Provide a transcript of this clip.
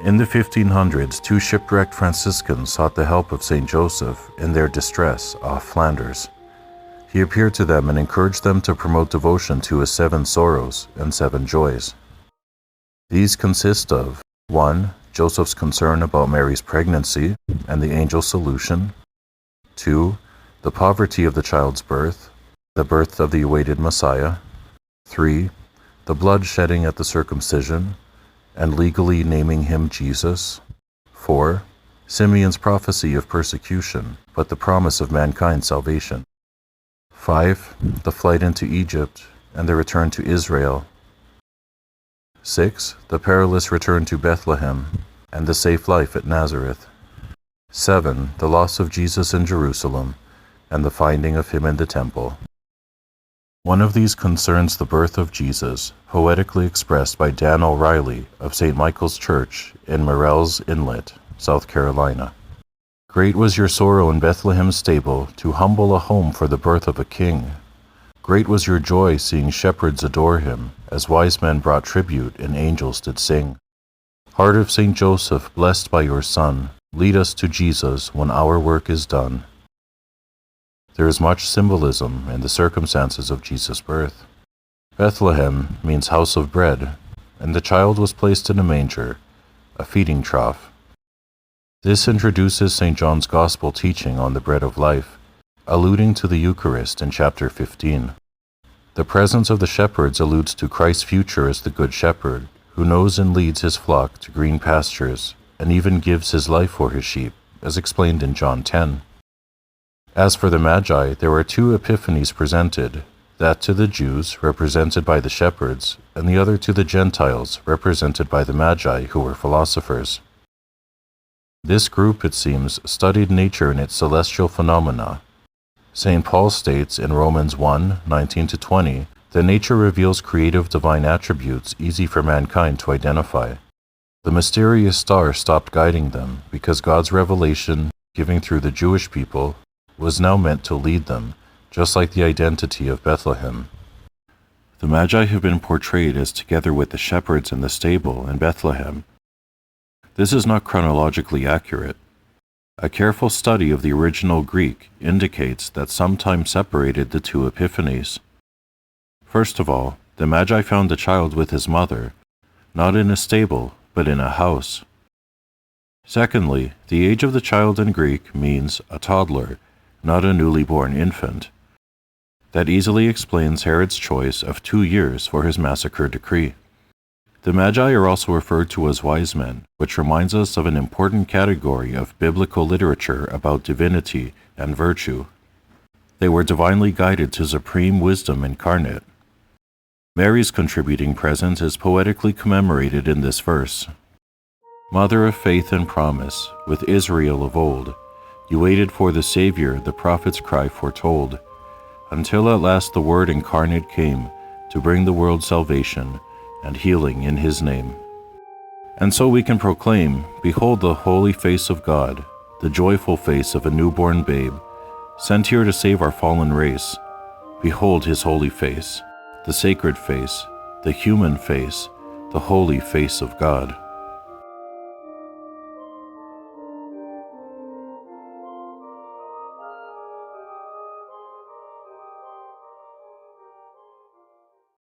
In the 1500s, two shipwrecked Franciscans sought the help of St. Joseph in their distress off Flanders. He appeared to them and encouraged them to promote devotion to his 7 sorrows and 7 joys. These consist of 1. Joseph's concern about Mary's pregnancy and the angel's solution. 2. The poverty of the child's birth, the birth of the awaited Messiah. 3. The blood shedding at the circumcision, and legally naming him Jesus. 4. Simeon's prophecy of persecution, but the promise of mankind's salvation. 5. The flight into Egypt and the return to Israel. 6. The perilous return to Bethlehem and the safe life at Nazareth. 7. The loss of Jesus in Jerusalem and the finding of him in the temple. One of these concerns the birth of Jesus, poetically expressed by Dan O'Reilly of St. Michael's Church in Murrells Inlet, South Carolina. Great was your sorrow in Bethlehem's stable to humble a home for the birth of a king. Great was your joy seeing shepherds adore him, as wise men brought tribute and angels did sing. Heart of St. Joseph, blessed by your Son, lead us to Jesus when our work is done. There is much symbolism in the circumstances of Jesus' birth. Bethlehem means house of bread, and the child was placed in a manger, a feeding trough. This introduces St. John's Gospel teaching on the bread of life, alluding to the Eucharist in chapter 15. The presence of the shepherds alludes to Christ's future as the Good Shepherd, who knows and leads his flock to green pastures, and even gives his life for his sheep, as explained in John 10. As for the Magi, there were 2 epiphanies presented, that to the Jews, represented by the shepherds, and the other to the Gentiles, represented by the Magi, who were philosophers. This group, it seems, studied nature and its celestial phenomena. St. Paul states in Romans 1:19-20 that nature reveals creative divine attributes easy for mankind to identify. The mysterious star stopped guiding them because God's revelation, given through the Jewish people, was now meant to lead them, just like the identity of Bethlehem. The Magi have been portrayed as together with the shepherds in the stable in Bethlehem. This is not chronologically accurate. A careful study of the original Greek indicates that some time separated the 2 epiphanies. First of all, the Magi found the child with his mother, not in a stable, but in a house. Secondly, the age of the child in Greek means a toddler, not a newly born infant. That easily explains Herod's choice of 2 years for his massacre decree. The Magi are also referred to as wise men, which reminds us of an important category of biblical literature about divinity and virtue. They were divinely guided to supreme wisdom incarnate. Mary's contributing presence is poetically commemorated in this verse. Mother of faith and promise, with Israel of old, you waited for the Savior the prophet's cry foretold, until at last the Word incarnate came to bring the world salvation and healing in his name. And so we can proclaim, behold the holy face of God, the joyful face of a newborn babe, sent here to save our fallen race. Behold his holy face, the sacred face, the human face, the holy face of God.